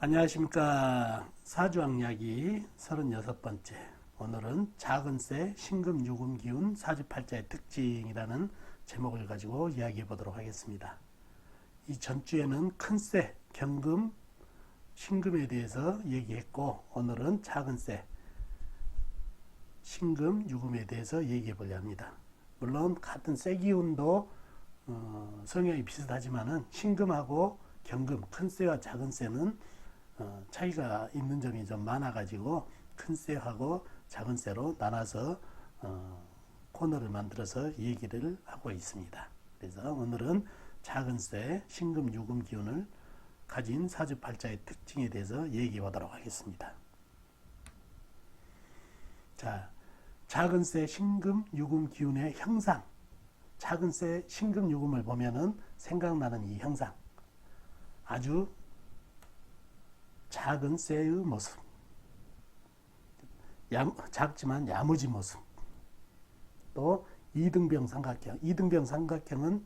안녕하십니까. 사주왕약이 36번째. 오늘은 작은세 신금유금기운 사주팔자의 특징이라는 제목을 가지고 이야기해 보도록 하겠습니다. 이 전주에는 큰세, 경금, 신금에 대해서 얘기했고, 오늘은 작은세, 신금, 유금에 대해서 얘기해 보려 합니다. 물론 같은 세기운도 성향이 비슷하지만은 신금하고 경금, 큰세와 작은세는 차이가 있는 점이 좀 많아가지고 큰세하고 작은세로 나눠서 코너를 만들어서 얘기를 하고 있습니다. 그래서 오늘은 작은세, 신금, 유금 기운을 가진 사주팔자의 특징에 대해서 얘기해 보도록 하겠습니다. 자, 작은세, 신금, 유금 기운의 형상. 작은세, 신금, 유금을 보면은 생각나는 이 형상. 아주 작은 쇠의 모습, 작지만 야무진 모습, 또 이등병 삼각형. 이등병 삼각형은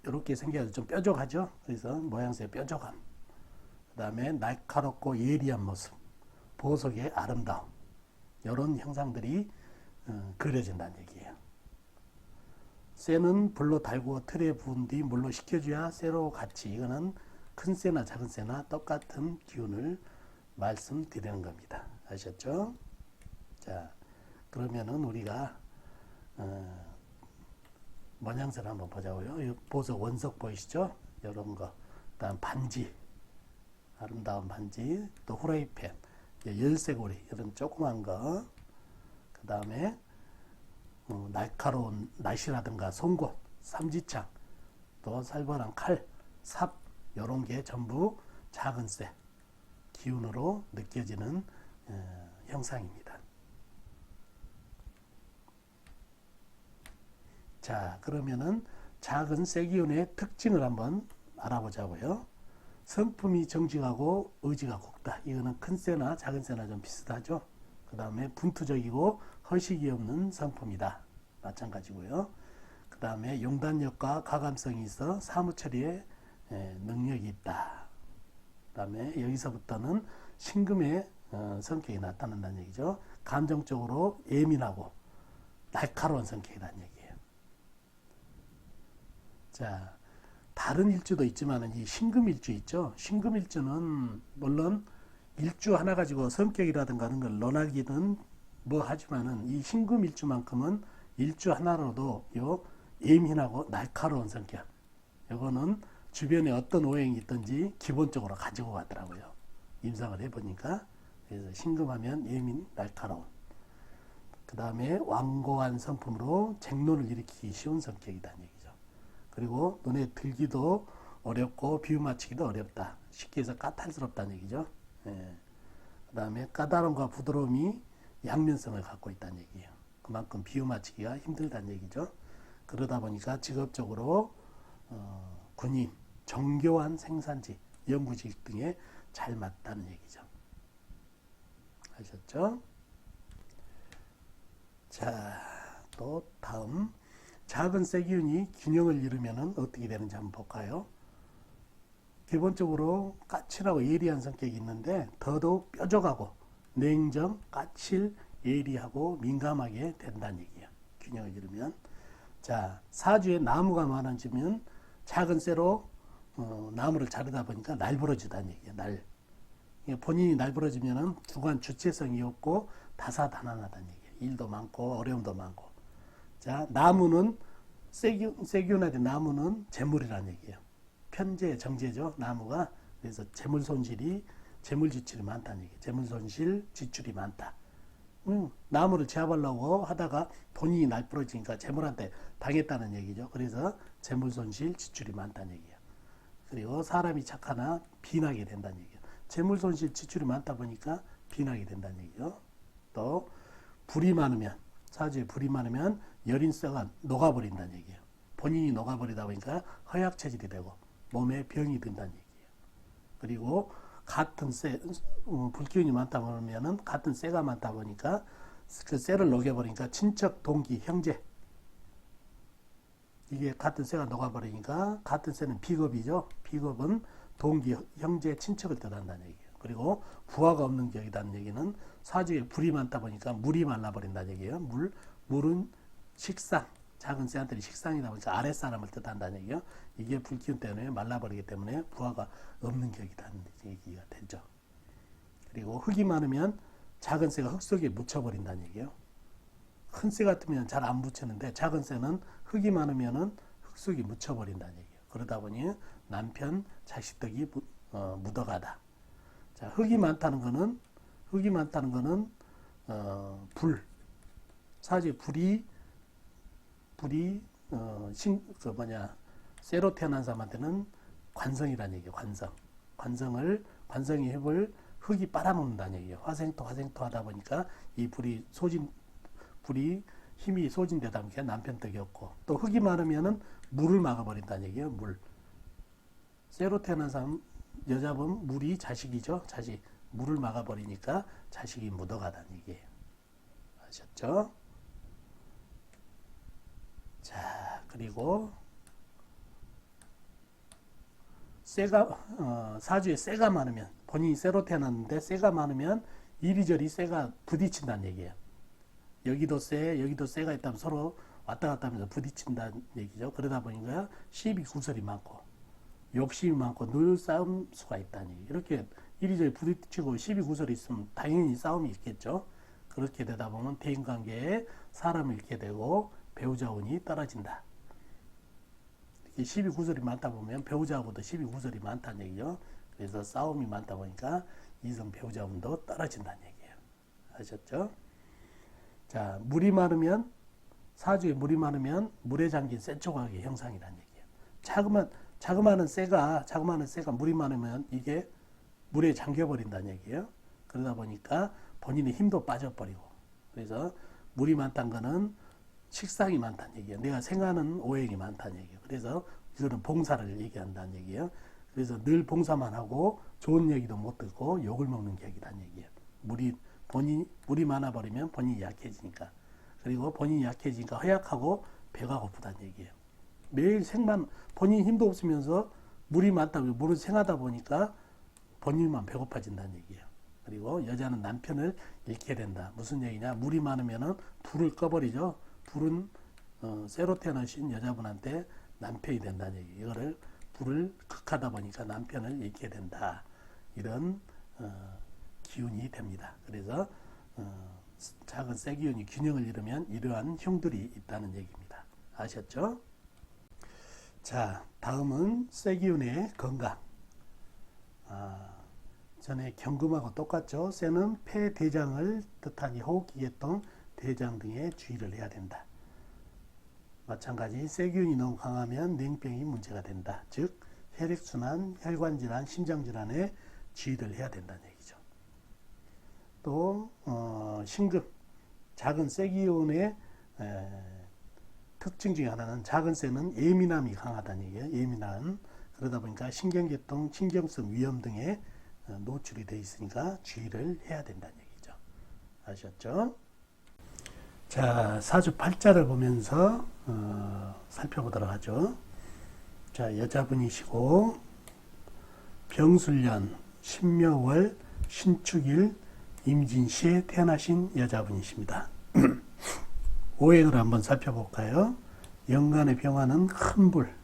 이렇게 생겨서 좀 뾰족하죠. 그래서 모양새의 뾰족함. 그 다음에 날카롭고 예리한 모습, 보석의 아름다움, 이런 형상들이 그려진다는 얘기예요. 쇠는 불로 달고 틀에 부은 뒤 물로 식혀줘야 쇠로 같이, 이거는 큰 쇠나 작은 쇠나 똑같은 기운을 말씀드리는 겁니다. 아셨죠? 자, 그러면은 우리가 모양새를 한번 보자고요. 보석 원석 보이시죠? 이런 거. 그다음 반지, 아름다운 반지, 또 후라이팬, 열쇠고리, 이런 조그만 거. 그 다음에 날카로운 낫이라든가 송곳, 삼지창, 또 살벌한 칼, 삽, 이런 게 전부 작은 쇠 기운으로 느껴지는 형상입니다. 자, 그러면은 작은 쇠 기운의 특징을 한번 알아보자고요. 성품이 정직하고 의지가 곱다. 이거는 큰 쇠나 작은 쇠나 좀 비슷하죠. 그 다음에 분투적이고 허식이 없는 성품이다. 마찬가지고요. 그 다음에 용단력과 가감성이 있어 사무처리에 능력이 있다. 그 다음에 여기서부터는 신금의 성격이 나타난다는 얘기죠. 감정적으로 예민하고 날카로운 성격이라는 얘기예요. 자, 다른 일주도 있지만 이 신금일주 있죠. 신금일주는 물론 일주 하나 가지고 성격이라든가 하는 걸 논하기는 뭐 하지만은 이 신금일주만큼은 일주 하나로도 요 예민하고 날카로운 성격, 요거는 주변에 어떤 오행이 있든지 기본적으로 가지고 가더라고요. 임상을 해보니까. 그래서 신금하면 예민, 날카로운. 그 다음에 완고한 성품으로 쟁론을 일으키기 쉬운 성격이라는 얘기죠. 그리고 눈에 들기도 어렵고 비유 맞추기도 어렵다. 쉽게 해서 까탈스럽다는 얘기죠. 그 다음에 까다로움과 부드러움이 양면성을 갖고 있다는 얘기예요. 그만큼 비유 맞추기가 힘들다는 얘기죠. 그러다 보니까 직업적으로 군인, 정교한 생산직, 연구직 등에 잘 맞다는 얘기죠. 아셨죠? 자, 또 다음, 작은 쇠 기운이 균형을 이루면 어떻게 되는지 한번 볼까요? 기본적으로 까칠하고 예리한 성격이 있는데 더더욱 뾰족하고 냉정, 까칠, 예리하고 민감하게 된다는 얘기예요. 균형을 이루면. 자, 사주에 나무가 많아지면 작은 쇠로 나무를 자르다 보니까 날부러지다는 얘기예요. 본인이 날부러지면은 주관 주체성이 없고 다사다난하다는 얘기예요. 일도 많고 어려움도 많고. 자, 나무는 쇠기운한테 나무는 재물이라는 얘기예요. 편재, 정제죠. 나무가. 그래서 재물 지출이 많다는 얘기예요. 재물 손실, 지출이 많다. 나무를 제압하려고 하다가 본인이 날부러지니까 재물한테 당했다는 얘기죠. 그래서 재물 손실, 지출이 많다는 얘기예요. 그리고 사람이 착하나 빈하게 된다는 얘기예요. 재물 손실, 지출이 많다 보니까 빈하게 된다는 얘기죠. 또 불이 많으면, 사주에 불이 많으면 여린쇠가 녹아버린다는 얘기예요. 본인이 녹아버리다 보니까 허약 체질이 되고 몸에 병이 든다는 얘기예요. 그리고 같은 쇠, 불기운이 많다 보면은 같은 쇠가 많다 보니까 그 쇠를 녹여버리니까 친척, 동기, 형제, 이게 같은 쇠가 녹아버리니까, 같은 쇠는 비겁이죠. 비겁은 동기, 형제, 친척을 뜻한다는 얘기예요. 그리고 부하가 없는 격이라는 얘기는 사주에 불이 많다 보니까 물이 말라버린다는 얘기예요. 물은 식상, 작은 새한테는 식상이다 보니까 아랫사람을 뜻한다는 얘기예요. 이게 불기운 때문에 말라버리기 때문에 부하가 없는 격이라는 얘기가 되죠. 그리고 흙이 많으면 작은 새가 흙 속에 묻혀버린다는 얘기예요. 큰 새 같으면 잘 안 묻히는데 작은 새는 흙이 많으면은 흙 속에 묻혀버린다는 얘기예요. 그러다 보니 남편, 자식 덕이 묻어가다. 자, 흙이 많다는 거는 불. 사주에 불이 쇠로 태어난 사람한테는 관성이라는 얘기예요. 관성의 힘을 흙이 빨아먹는다는 얘기예요. 화생토 하다 보니까 이 불이 힘이 소진되다 보니까 남편 덕이 없고, 또 흙이 많으면은 물을 막아버린다는 얘기예요. 물. 쇠로 태어난 사람, 여자분 물이 자식이죠. 자식. 물을 막아버리니까 자식이 묻어가다는 얘기예요. 아셨죠? 자, 그리고 사주에 쇠가 많으면, 본인이 쇠로 태어났는데 쇠가 많으면 이리저리 쇠가 부딪힌다는 얘기예요. 여기도 쇠가 있다면 서로 왔다 갔다 하면서 부딪힌다는 얘기죠. 그러다 보니까 시비 구설이 많고 욕심이 많고 늘 싸움 수가 있다는 얘기. 이렇게 이리저리 부딪히고 시비 구설이 있으면 당연히 싸움이 있겠죠. 그렇게 되다 보면 대인관계에 사람을 잃게 되고 배우자 운이 떨어진다. 이렇게 시비 구설이 많다 보면 배우자하고도 시비 구설이 많다는 얘기죠. 그래서 싸움이 많다 보니까 이성 배우자 운도 떨어진다는 얘기예요. 아셨죠? 자, 사주에 물이 많으면 물에 잠긴 쇠 조각의 형상이라는 얘기예요. 자그마한 쇠가 물이 많으면 이게 물에 잠겨버린다는 얘기예요. 그러다 보니까 본인의 힘도 빠져버리고, 그래서 물이 많다는 거는 식상이 많다는 얘기예요. 내가 생하는 오행이 많다는 얘기예요. 그래서 이거는 봉사를 얘기한다는 얘기예요. 그래서 늘 봉사만 하고 좋은 얘기도 못 듣고 욕을 먹는 격이라는 얘기예요. 물이 많아버리면 본인이 약해지니까. 그리고 본인이 약해지니까 허약하고 배가 고프다는 얘기예요. 매일 본인 힘도 없으면서 물이 많다고, 물을 생하다 보니까 본인만 배고파진다는 얘기예요. 그리고 여자는 남편을 잃게 된다. 무슨 얘기냐? 물이 많으면은 불을 꺼버리죠. 불은 쇠로 태어나신 여자분한테 남편이 된다는 얘기. 이거를 불을 극하다 보니까 남편을 잃게 된다. 이런 기운이 됩니다. 그래서 작은 쇠 기운이 균형을 잃으면 이러한 흉들이 있다는 얘기입니다. 아셨죠? 자, 다음은 쇠 기운의 건강. 전에 경금하고 똑같죠. 쇠는 폐, 대장을 뜻하니 호흡기 계통, 대장 등에 주의를 해야 된다. 마찬가지 쇠 기운이 너무 강하면 냉병이 문제가 된다. 즉 혈액순환, 혈관질환, 심장질환에 주의를 해야 된다는 얘기죠. 또 신금, 작은 쇠 기운의 특징 중에 하나는 작은 쇠는 예민함이 강하다는 얘기예요. 예민한. 그러다 보니까 신경계통, 신경성 위염 등에 노출이 되어 있으니까 주의를 해야 된다는 얘기죠. 아셨죠? 자, 사주 팔자를 보면서 살펴보도록 하죠. 자, 여자분이시고 병술년, 신묘월, 신축일, 임진시에 태어나신 여자분이십니다. 오행을 한번 살펴볼까요? 연간의 병화는 큰 불,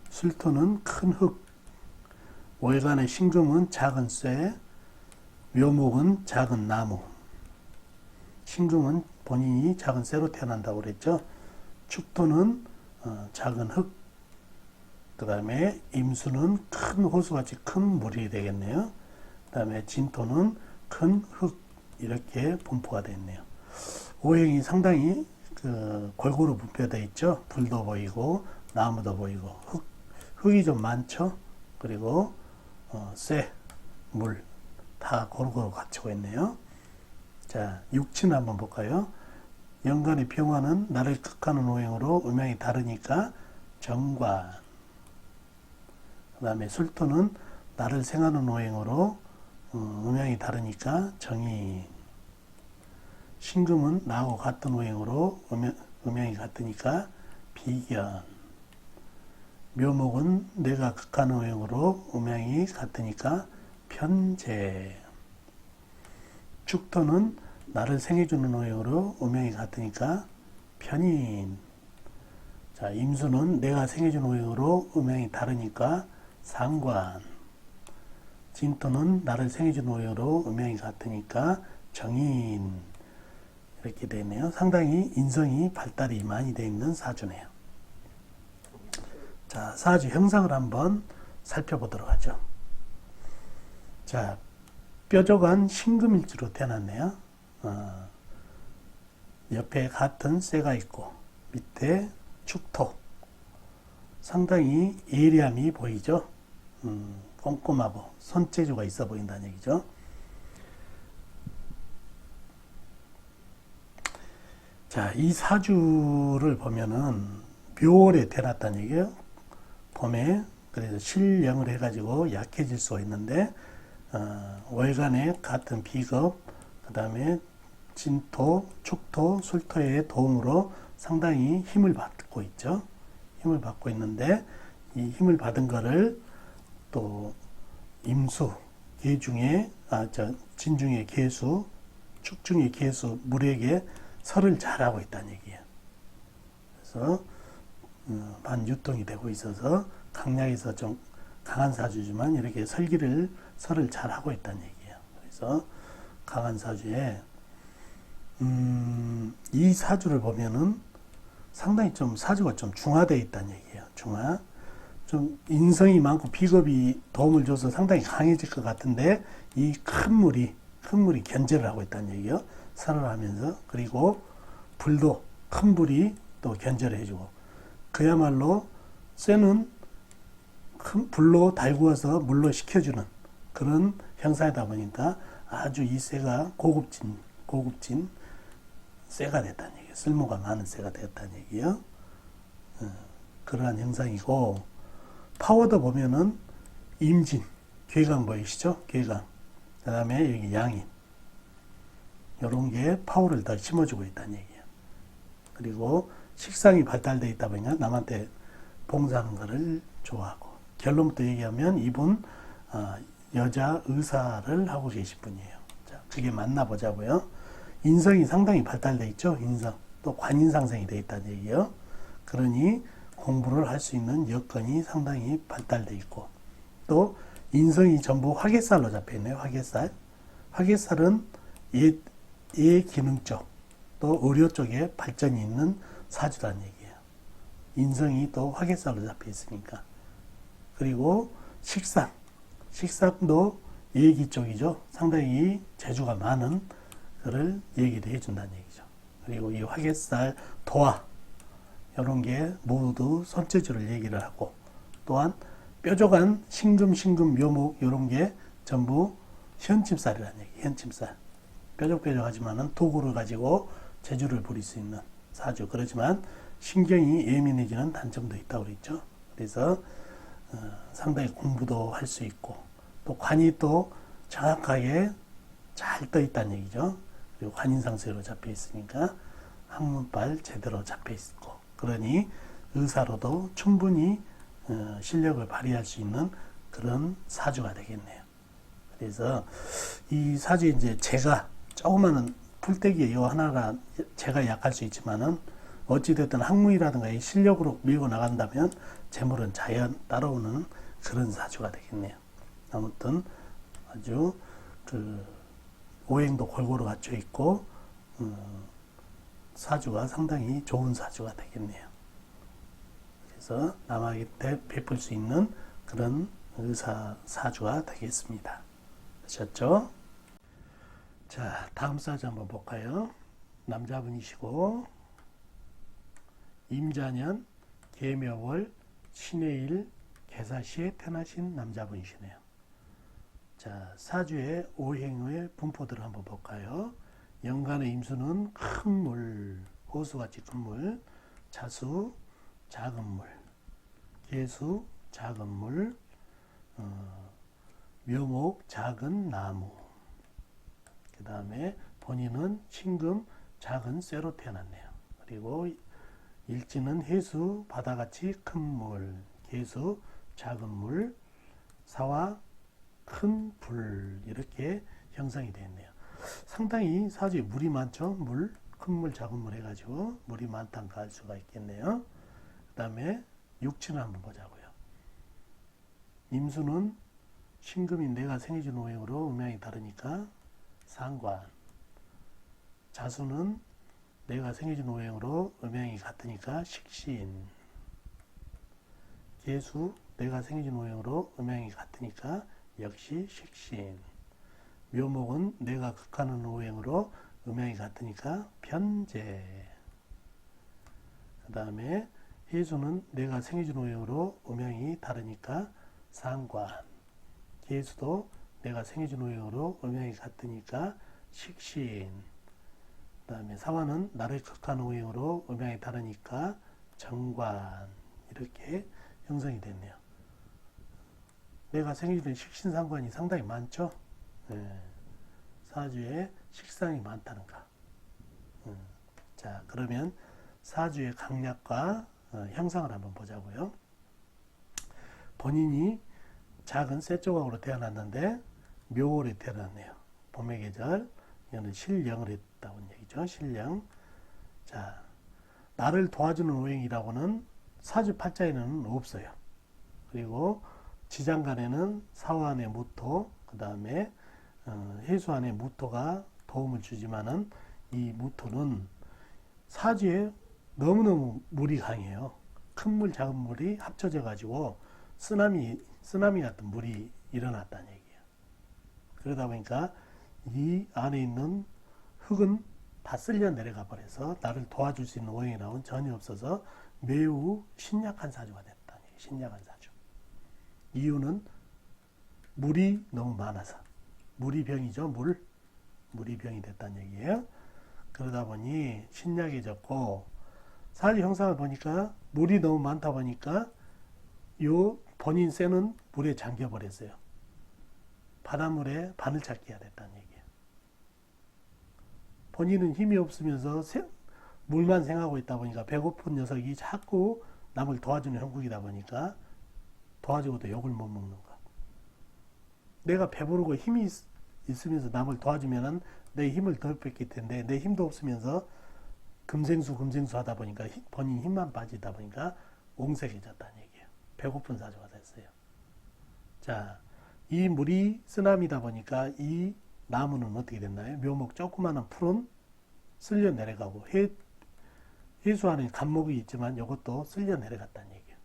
술토는 큰 흙, 월간의 신금은 작은 쇠, 묘목은 작은 나무. 신금은 본인이 작은 쇠로 태어난다고 그랬죠. 축토는 작은 흙, 그 다음에 임수는 큰 호수같이 큰 물이 되겠네요. 그 다음에 진토는 큰 흙, 이렇게 분포가 되었네요. 오행이 상당히 골고루 분포되어 있죠. 불도 보이고 나무도 보이고 흙이 좀 많죠. 그리고 쇠, 물 다 고루고루 갖추고 있네요. 자, 육ችን 한번 볼까요? 연간의 병화는 나를 극하는 오행으로 음양이 다르니까 정관. 그 다음에 술토는 나를 생하는 오행으로 음양이 다르니까 정인. 신금은 나하고 같은 오행으로 음양이 같으니까 비견. 묘목은 내가 극한 오행으로 음양이 같으니까 편재. 축토는 나를 생해주는 오행으로 음양이 같으니까 편인. 자, 임수는 내가 생해주는 오행으로 음양이 다르니까 상관. 진토는 나를 생해주는 오행으로 음양이 같으니까 정인. 이렇게 되네요. 상당히 인성이 발달이 많이 되어 있는 사주네요. 자, 사주 형상을 한번 살펴보도록 하죠. 자, 뾰족한 신금일지로 태어났네요. 옆에 같은 쇠가 있고 밑에 축토. 상당히 예리함이 보이죠. 꼼꼼하고 손재주가 있어 보인다는 얘기죠. 자, 이 사주를 보면은 묘월에 태어났다는 얘기예요. 봄에. 그래서 실령을 해가지고 약해질 수가 있는데, 월간에 같은 비겁, 그 다음에 진토, 축토, 술토의 도움으로 상당히 힘을 받고 있죠. 힘을 받고 있는데, 이 힘을 받은 거를 또 임수, 계 중에, 진 중에 계수, 축 중에 계수, 물에게 설을 잘하고 있다는 얘기예요. 그래서 반유통이 되고 있어서 강약에서 좀 강한 사주지만 이렇게 설을 잘하고 있다는 얘기예요. 그래서 강한 사주에 이 사주를 보면은 상당히 좀 사주가 좀 중화되어 있다는 얘기예요. 중화. 좀 인성이 많고 비겁이 도움을 줘서 상당히 강해질 것 같은데 이 큰 물이 견제를 하고 있다는 얘기예요. 설을 하면서. 그리고 불도 큰 불이 또 견제를 해주고 그야말로 쇠는 큰 불로 달구어서 물로 식혀주는 그런 형상이다 보니까 아주 이 쇠가 고급진 쇠가 됐다는 얘기예요. 쓸모가 많은 쇠가 됐다는 얘기예요. 그러한 형상이고 파워도 보면은 임진, 괴강 보이시죠? 괴강. 그 다음에 여기 양인. 이런 게 파워를 더 심어주고 있다는 얘기예요. 그리고 식상이 발달되어 있다 보니까 남한테 봉사하는 것을 좋아하고 결론부터 얘기하면 이분 여자 의사를 하고 계신 분이에요. 자, 그게 맞나 보자고요. 인성이 상당히 발달되어 있죠. 인성. 또 관인상생이 되어 있다는 얘기예요. 그러니 공부를 할 수 있는 여건이 상당히 발달되어 있고 또 인성이 전부 화개살로 잡혀있네요. 화개살. 화개살은 예 기능 쪽, 또 의료 쪽에 발전이 있는 사주라는 얘기예요. 인성이 또 화개살로 잡혀 있으니까. 그리고 식상도 예기 쪽이죠. 상당히 재주가 많은 그를 얘기를 해준다는 얘기죠. 그리고 이 화개살, 도화 이런 게 모두 손재주를 얘기를 하고 또한 뾰족한 신금, 묘목 이런 게 전부 현침살이라는 얘기. 현침살. 뾰족하지만은 도구를 가지고 재주를 부릴 수 있는 사주. 그렇지만 신경이 예민해지는 단점도 있다고 그랬죠. 그래서 상당히 공부도 할 수 있고 또 관이 또 정확하게 잘 떠 있다는 얘기죠. 그리고 관인상세로 잡혀 있으니까 학문발 제대로 잡혀 있고 그러니 의사로도 충분히 실력을 발휘할 수 있는 그런 사주가 되겠네요. 그래서 이 사주에 이제 제가 조그마한 풀떼기 요 하나가 제가 약할 수 있지만은 어찌됐든 학문이라든가 이 실력으로 밀고 나간다면 재물은 자연 따라오는 그런 사주가 되겠네요. 아무튼 아주 오행도 골고루 갖춰 있고 사주가 상당히 좋은 사주가 되겠네요. 그래서 남에게 베풀 수 있는 그런 사주가 되겠습니다. 아셨죠? 자, 다음 사주 한번 볼까요? 남자분이시고 임자년, 계묘월, 신해일, 계사시에 태어나신 남자분이시네요. 자, 사주의 오행의 분포들을 한번 볼까요? 연간의 임수는 큰 물, 호수같이 큰 물, 자수, 작은 물, 계수, 작은 물, 묘목, 작은 나무. 그 다음에 본인은 신금, 작은 쇠로 태어났네요. 그리고 일지는 해수, 바다같이 큰 물, 계수, 작은 물, 사와 큰 불 이렇게 형성이 되었네요. 상당히 사주에 물이 많죠. 물, 큰 물, 작은 물 해가지고 물이 많다는 걸 알 수가 있겠네요. 그 다음에 육친을 한번 보자고요. 임수는 신금인 내가 생해준 오행으로 음양이 다르니까 상관. 자수는 내가 생해준 오행으로 음양이 같으니까 식신. 계수 내가 생해준 오행으로 음양이 같으니까 역시 식신. 묘목은 내가 극하는 오행으로 음양이 같으니까 편재. 그 다음에 해수는 내가 생해준 오행으로 음양이 다르니까 상관. 계수도 내가 생해준 오행으로 음양이 같으니까 식신. 그 다음에 사화는 나를 극하는 오행으로 음양이 다르니까 정관. 이렇게 형성이 됐네요. 내가 생해준 식신상관이 상당히 많죠. 사주에 식상이 많다는 거. 자, 그러면 사주의 강약과 형상을 한번 보자고요. 본인이 작은 새 조각으로 태어났는데 묘월에 태어났네요. 봄의 계절, 이거는 신령을 했다고 얘기죠. 신령. 자, 나를 도와주는 오행이라고는 사주 팔자에는 없어요. 그리고 지장간에는 사화안의 무토, 그 다음에 해수안의 무토가 도움을 주지만은 이 무토는 사주에 너무너무 물이 강해요. 큰 물, 작은 물이 합쳐져 가지고 쓰나미 같은 물이 일어났다는 얘기예요. 그러다 보니까 이 안에 있는 흙은 다 쓸려 내려가 버려서 나를 도와줄 수 있는 오행이라고는 전혀 없어서 매우 신약한 사주가 됐다는 얘기예요. 신약한 사주. 이유는 물이 너무 많아서. 물이 병이죠. 물이 병이 됐다는 얘기예요. 그러다 보니 신약해졌고 사주 형상을 보니까 물이 너무 많다 보니까 요 본인 쇠는 물에 잠겨 버렸어요. 바닷물에 바늘찾기 해야 됐다는 얘기예요. 본인은 힘이 없으면서 물만 생각하고 있다 보니까 배고픈 녀석이 자꾸 남을 도와주는 형국이다 보니까 도와주고도 욕을 못 먹는 거. 내가 배부르고 힘이 있으면서 남을 도와주면은 내 힘을 덜 뺏길 텐데 내 힘도 없으면서 금생수 하다 보니까 본인 힘만 빠지다 보니까 옹색해졌다는 얘기예요. 배고픈 사주가 됐어요. 자, 이 물이 쓰나미다 보니까 이 나무는 어떻게 됐나요? 묘목 조그마한 풀은 쓸려 내려가고 해수 안에 간목이 있지만 이것도 쓸려 내려갔다는 얘기예요.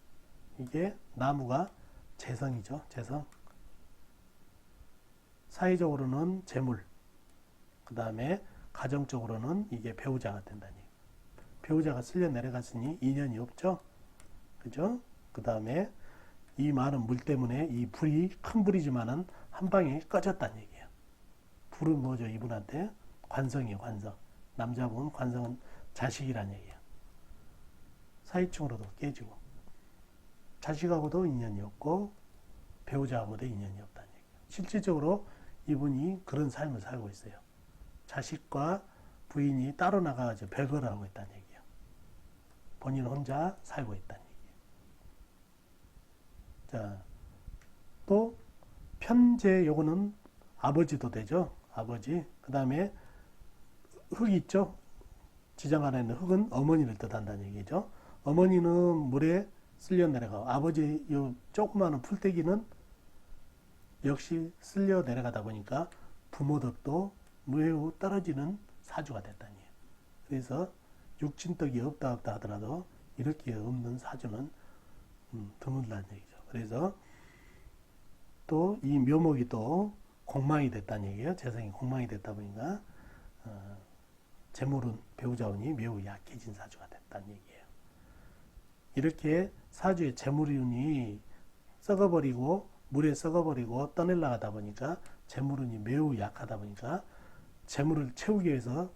이게 나무가 재성이죠. 재성. 사회적으로는 재물, 그 다음에 가정적으로는 이게 배우자가 된다는 얘기예요. 배우자가 쓸려 내려갔으니 인연이 없죠. 그죠? 그 다음에 이 많은 물 때문에 이 불이 큰 불이지만은 한 방에 꺼졌다는 얘기예요. 불은 뭐죠? 이분한테 관성이에요. 관성. 남자분 관성은 자식이란 얘기예요. 사회층으로도 깨지고 자식하고도 인연이 없고 배우자하고도 인연이 없다는 얘기예요. 실질적으로 이분이 그런 삶을 살고 있어요. 자식과 부인이 따로 나가서 별거를 하고 있다는 얘기예요. 본인 혼자 살고 있다는 얘기예요. 자, 또 편재 요거는 아버지도 되죠. 아버지. 그 다음에 흙이 있죠. 지장 안에 있는 흙은 어머니를 뜻한다는 얘기죠. 어머니는 물에 쓸려 내려가고 아버지 요 조그마한 풀떼기는 역시 쓸려 내려가다 보니까 부모덕도 매우 떨어지는 사주가 됐다니. 그래서 육친덕이 없다 하더라도 이렇게 없는 사주는 드물다는 얘기죠. 그래서 또 이 묘목이 또 공망이 됐다는 얘기예요. 재성이 공망이 됐다 보니까 재물은 배우자운이 매우 약해진 사주가 됐다는 얘기예요. 이렇게 사주의 재물운이 썩어버리고 물에 썩어버리고 떠내려가다 보니까 재물운이 매우 약하다 보니까 재물을 채우기 위해서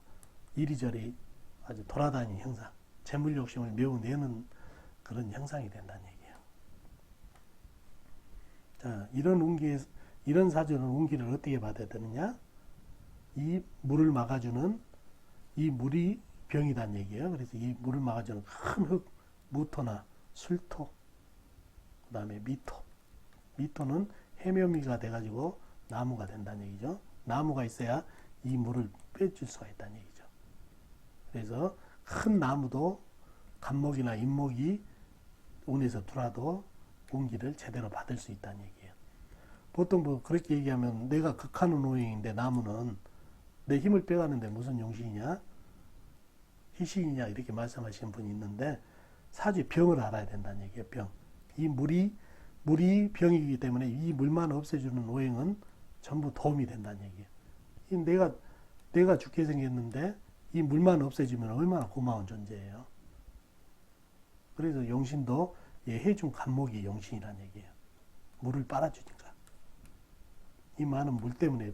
이리저리 아주 돌아다니는 형상, 재물 욕심을 매우 내는 그런 형상이 된다는 얘기예요. 자, 이런 사주는 운기를 어떻게 받아야 되느냐? 이 물을 막아주는 이 물이 병이란 얘기예요. 그래서 이 물을 막아주는 큰 흙, 무토나 술토, 그 다음에 미토. 미토는 해묘미가 돼가지고 나무가 된다는 얘기죠. 나무가 있어야 이 물을 빼줄 수가 있다는 얘기죠. 그래서 큰 나무도 간목이나 잎목이 운에서 들어와도 공기를 제대로 받을 수 있다는 얘기예요. 보통 뭐 그렇게 얘기하면 내가 극한운 오행인데 나무는 내 힘을 빼가는데 무슨 용신이냐? 희신이냐? 이렇게 말씀하시는 분이 있는데 사주 병을 알아야 된다는 얘기예요. 병. 이 물이 병이기 때문에 이 물만 없애주는 오행은 전부 도움이 된다는 얘기예요. 내가 죽게 생겼는데 이 물만 없애주면 얼마나 고마운 존재예요. 그래서 용신도 해중 간목이 용신이라는 얘기예요. 물을 빨아주니까. 이 많은 물 때문에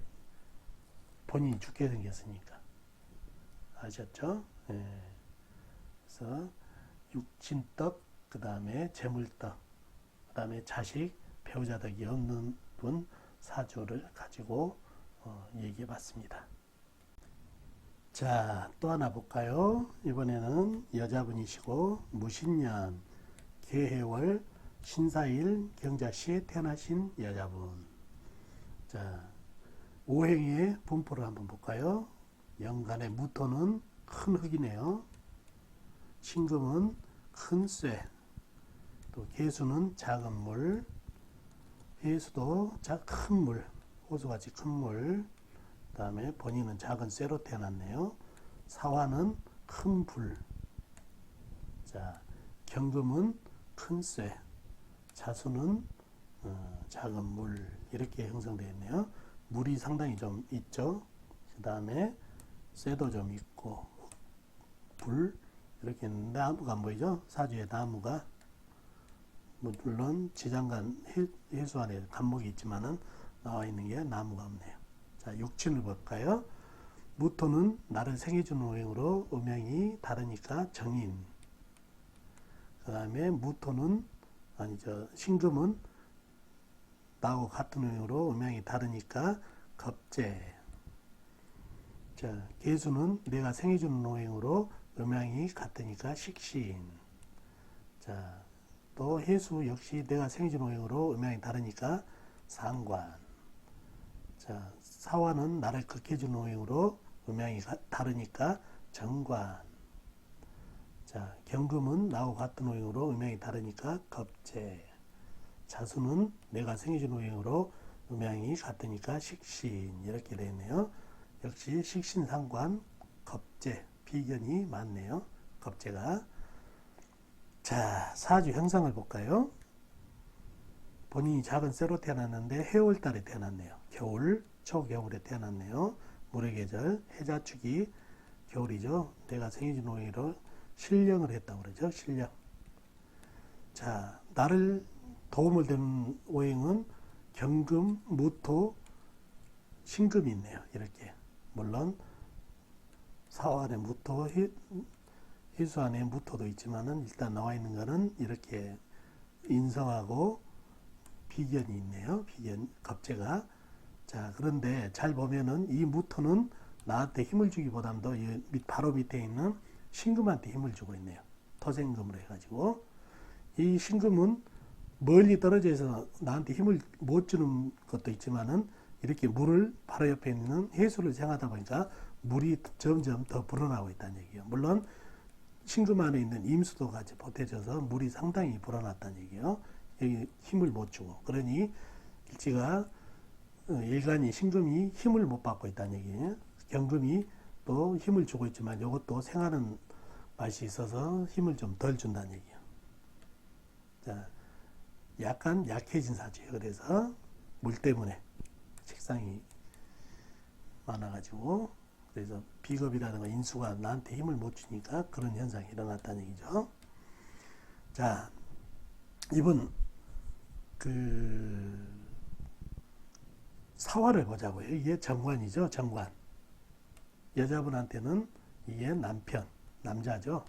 본인이 죽게 생겼으니까. 아셨죠? 예. 그래서 육친떡, 그 다음에 재물떡, 그 다음에 자식, 배우자 덕이 없는 분 사주를 가지고 얘기해 봤습니다. 자, 또 하나 볼까요? 이번에는 여자분이시고 무신년, 계해월, 신사일, 경자시에 태어나신 여자분. 자, 오행의 분포를 한번 볼까요? 연간의 무토는 큰 흙이네요. 신금은 큰 쇠, 또 계수는 작은 물, 해수도 큰 물, 호수같이 큰 물, 그 다음에 본인은 작은 쇠로 태어났네요. 사화는 큰 불, 자, 경금은 큰 쇠, 자수는 작은 물, 이렇게 형성되어 있네요. 물이 상당히 좀 있죠. 그 다음에 쇠도 좀 있고, 불, 이렇게 나무가 안 보이죠? 사주에 나무가, 물론 지장간 해수 안에 간목이 있지만은 나와 있는 게 나무가 없네요. 자, 육친을 볼까요? 무토는 나를 생해주는 오행으로 음양이 다르니까 정인. 그 다음에 무토는, 신금은 나하고 같은 오행으로 음양이 다르니까 겁재. 자, 계수는 내가 생해주는 오행으로 음양이 같으니까 식신. 자, 또 해수 역시 내가 생해주는 오행으로 음양이 다르니까 상관. 자, 사화는 나를 극해주는 오행으로 음양이 다르니까 정관. 자, 경금은 나하고 같은 오행으로 음양이 다르니까 겁재. 자수는 내가 생해주는 오행으로 음양이 같으니까 식신. 이렇게 되네요. 역시 식신상관, 겁재, 비견이 많네요. 겁재가. 자, 사주 형상을 볼까요? 본인이 작은 쇠로 태어났는데 해월달에 태어났네요. 겨울, 초겨울에 태어났네요. 물의 계절, 해자축이 겨울이죠. 내가 생해준 오행으로 신령을 했다고 그러죠. 신령. 자, 나를 도움을 되는 오행은 경금, 무토, 신금이 있네요. 이렇게. 물론 사화 안에 무토, 희수 안에 무토도 있지만은 일단 나와 있는 거는 이렇게 인성하고 비견이 있네요. 비견, 겁재가. 자, 그런데 잘 보면은 이 무토는 나한테 힘을 주기보다도 바로 밑에 있는 신금한테 힘을 주고 있네요. 토생금으로 해가지고. 이 신금은 멀리 떨어져 있어서 나한테 힘을 못 주는 것도 있지만은 이렇게 물을 바로 옆에 있는 해수를 생하다 보니까 물이 점점 더 불어나고 있다는 얘기예요. 물론 신금 안에 있는 임수도 같이 보태져서 물이 상당히 불어났다는 얘기예요. 여기 힘을 못 주고. 그러니 일지가 일간이 신금이 힘을 못 받고 있다는 얘기예요. 경금이 또 힘을 주고 있지만 이것도 생하는 맛이 있어서 힘을 좀 덜 준다는 얘기예요. 자, 약간 약해진 사주예요. 그래서 물 때문에 식상이 많아가지고 그래서 비겁이라든가 인수가 나한테 힘을 못 주니까 그런 현상이 일어났다는 얘기죠. 자, 이번 사화를 보자고요. 이게 정관이죠. 정관. 여자분한테는 이게 남자죠.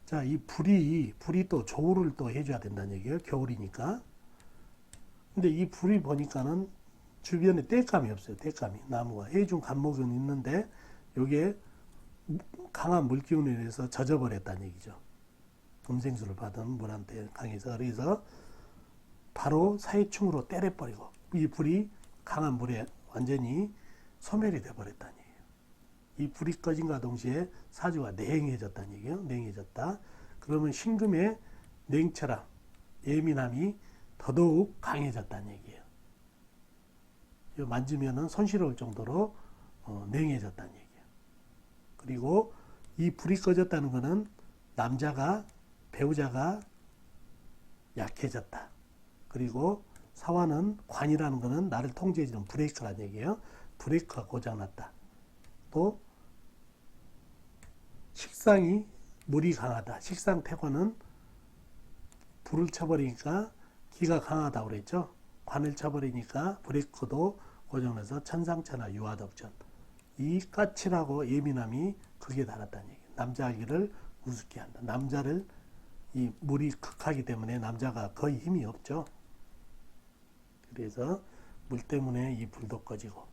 자, 이 불이 또 조우를 또 해줘야 된다는 얘기예요. 겨울이니까. 근데 이 불이 보니까는 주변에 땔감이 없어요. 땔감이. 나무가. 해중 간목은 있는데, 요게 강한 물기운에 의해서 젖어버렸다는 얘기죠. 음생수를 받은 물한테 강해서, 그래서 바로 사회충으로 때려버리고 이 불이 강한 물에 완전히 소멸이 돼버렸다는 얘기예요. 이 불이 꺼진과 동시에 사주가 냉해졌다는 얘기예요. 냉해졌다. 그러면 신금의 냉철함, 예민함이 더더욱 강해졌다는 얘기예요. 만지면은 손시러울 정도로 냉해졌다는 얘기예요. 그리고 이 불이 꺼졌다는 것은 남자가, 배우자가 약해졌다. 그리고 사화는, 관이라는 것은 나를 통제해주는 브레이크라는 얘기예요. 브레이크가 고장났다. 또 식상이, 물이 강하다. 식상 태고는 불을 쳐버리니까 기가 강하다고 그랬죠. 관을 쳐버리니까 브레이크도 고장나서 천상천하 유화덕전. 이 까칠하고 예민함이 극에 달았다는 얘기예요. 남자아기를 우습게 한다. 남자를, 이 물이 극하기 때문에 남자가 거의 힘이 없죠. 그래서 물 때문에 이 불도 꺼지고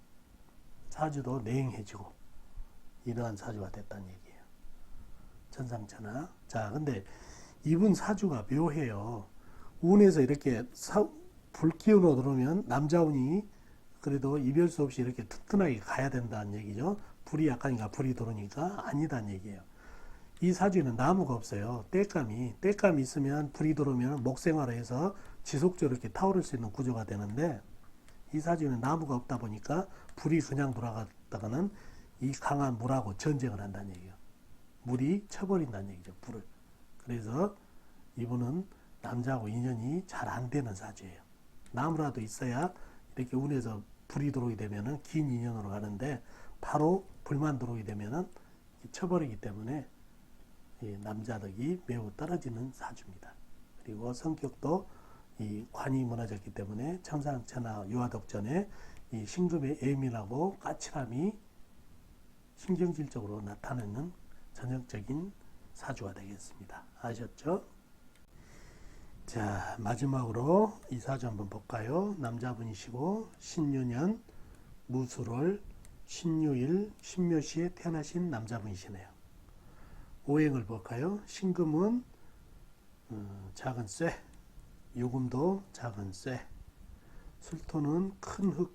사주도 냉해지고 이러한 사주가 됐다는 얘기예요. 천상천하. 자, 근데 이분 사주가 묘해요. 운에서 이렇게 불기운으로 들어오면 남자운이 그래도 이별 수 없이 이렇게 튼튼하게 가야 된다는 얘기죠. 불이 약하니까 불이 들어오니까 아니다는 얘기예요. 이 사주에는 나무가 없어요. 땔감이 있으면 불이 들어오면 목생화로 해서 지속적으로 이렇게 타오를 수 있는 구조가 되는데, 이 사주에는 나무가 없다 보니까 불이 그냥 돌아갔다가는 이 강한 물하고 전쟁을 한다는 얘기예요. 물이 쳐버린다는 얘기죠. 불을. 그래서 이분은 남자하고 인연이 잘 안 되는 사주예요. 나무라도 있어야 이렇게 운에서 불이 들어오게 되면은 긴 인연으로 가는데, 바로 불만 들어오게 되면은 쳐버리기 때문에 남자덕이 매우 떨어지는 사주입니다. 그리고 성격도 이 관이 무너졌기 때문에 천상천하 유화덕전에 이 신금의 예민하고 까칠함이 신경질적으로 나타내는 전형적인 사주가 되겠습니다. 아셨죠? 자, 마지막으로 이 사주 한번 볼까요? 남자분이시고 신유년 무술월 신유일 신묘시에 태어나신 남자분이시네요. 오행을 볼까요? 신금은 작은 쇠, 유금도 작은 쇠, 술토는 큰 흙,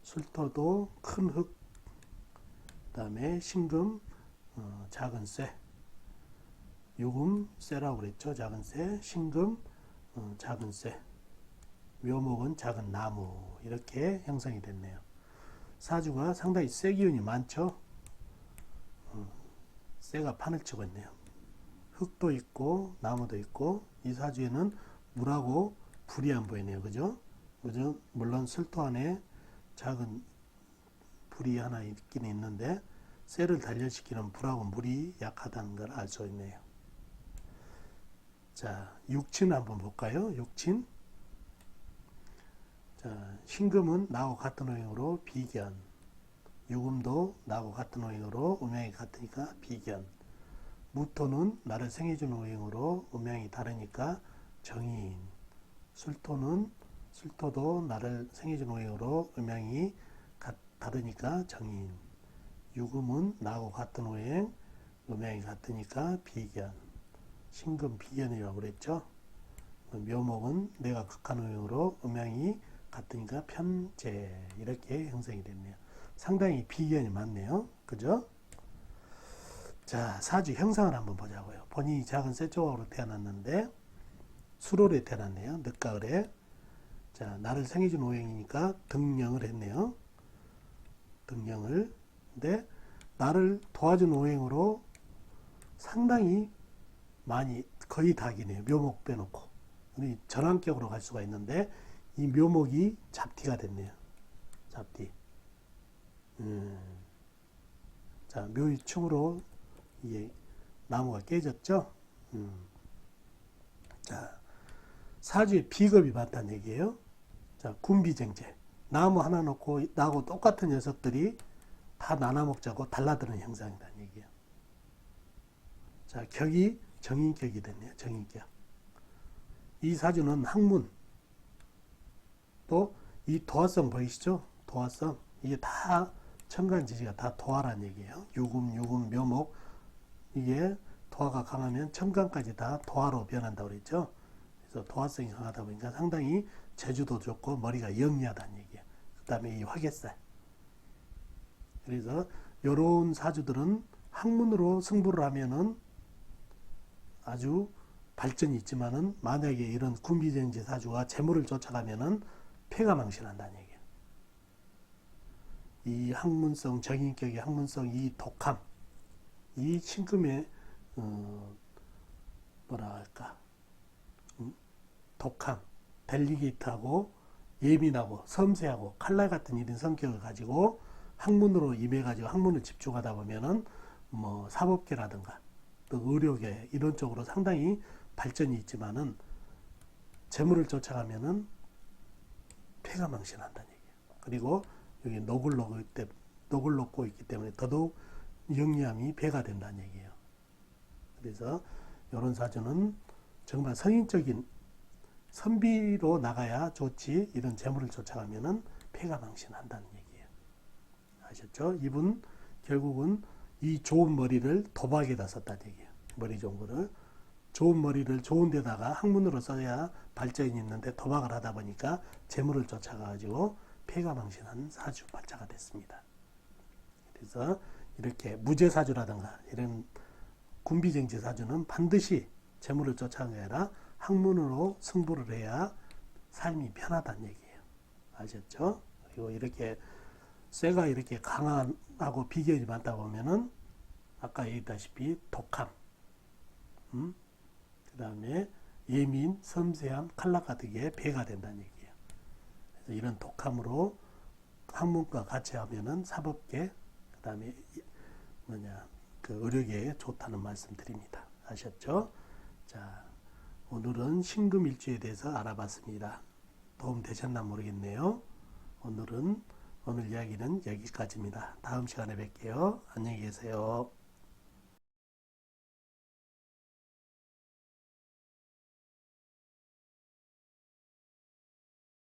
술토도 큰 흙, 그 다음에 신금 작은 쇠, 유금 쇠라고 그랬죠. 작은 쇠, 신금 작은 쇠, 묘목은 작은 나무, 이렇게 형성이 됐네요. 사주가 상당히 쇠 기운이 많죠. 쇠가 판을 치고 있네요. 흙도 있고 나무도 있고, 이 사주에는 물하고 불이 안 보이네요. 그죠? 물론 술토 안에 작은 불이 하나 있긴 있는데 쇠를 단련시키는 불하고 물이 약하다는 걸 알 수 있네요. 자, 육친 한번 볼까요? 육친. 자, 신금은 나하고 같은 오행으로 비견, 유금도 나하고 같은 오행으로 음양이 같으니까 비견, 무토는 나를 생해주는 오행으로 음양이 다르니까 정인, 술토도 나를 생해주는 오행으로 음양이 다르니까 정인, 유금은 나하고 같은 오행, 음양이 같으니까 비견, 신금 비견이라고 그랬죠. 묘목은 내가 극한 오행으로 음양이 같으니까 편재, 이렇게 형성이 됐네요. 상당히 비견이 많네요. 그죠? 자, 사주 형상을 한번 보자고요. 본인이 작은 쇠 조각으로 태어났는데 수월에 태어났네요. 늦가을에. 자, 나를 생해준 오행이니까 등령을 했네요. 등령을. 근데 나를 도와준 오행으로 상당히 많이, 거의 다기네요. 묘목 빼놓고. 전환격으로 갈 수가 있는데 이 묘목이 잡티가 됐네요. 잡티. 자, 묘유충으로 이게 나무가 깨졌죠. 자, 사주에 비겁이 많다는 얘기예요. 자, 군비쟁제. 나무 하나 놓고 나하고 똑같은 녀석들이 다 나눠 먹자고 달라드는 형상이라는 얘기예요. 자, 격이 정인격이 됐네요. 정인격. 이 사주는 학문, 또 이 도화성 보이시죠? 도화성. 이게 다 천간지지가 다 도화라는 얘기예요. 유금, 묘목. 이게 도화가 강하면 천간까지 다 도화로 변한다고 그랬죠. 그래서 도화성이 강하다 보니까 상당히 제주도 좋고 머리가 영리하다는 얘기예요. 그 다음에 이 화개살. 그래서 이런 사주들은 학문으로 승부를 하면은 아주 발전이 있지만은 만약에 이런 군비정지 사주가 재물을 쫓아가면은 폐가망신한다는 얘기예요. 이 학문성, 정인격의 학문성, 이 독함, 이 신금의 뭐라 할까, 독함, 델리게이트하고 예민하고 섬세하고 칼날 같은 이런 성격을 가지고 학문으로 임해가지고 학문을 집중하다 보면은 뭐 사법계라든가 또 의료계 이런 쪽으로 상당히 발전이 있지만은 재물을 쫓아가면은 폐가망신한다는 얘기예요. 그리고 여기 녹을 놓고 있기 때문에 더더욱 영리함이 배가 된다는 얘기예요. 그래서 이런 사주는 정말 성인적인 선비로 나가야 좋지 이런 재물을 쫓아가면은 폐가망신한다는 얘기예요. 아셨죠? 이분 결국은 이 좋은 머리를 도박에다 썼다는 얘기예요. 머리 좋은 거를. 좋은 머리를 좋은 데다가 학문으로 써야 발전이 있는데 도박을 하다 보니까 재물을 쫓아가가지고 폐가망신한 사주 발자가 됐습니다. 그래서 이렇게 무죄사주라든가 이런 군비정지 사주는 반드시 재물을 쫓아가는 게 아니라 학문으로 승부를 해야 삶이 편하다는 얘기예요. 아셨죠? 그리고 이렇게 쇠가 이렇게 강하고 비결이 많다 보면은 아까 얘기했다시피 독함, 그 다음에 예민, 섬세함, 칼날 같은 게 배가 된다는 얘기예요. 그래서 이런 독함으로 학문과 같이 하면은 사법계, 그 다음에 그 의료계에 좋다는 말씀 드립니다. 아셨죠? 자, 오늘은 신금일주에 대해서 알아봤습니다. 도움 되셨나 모르겠네요. 오늘 이야기는 여기까지입니다. 다음 시간에 뵐게요. 안녕히 계세요.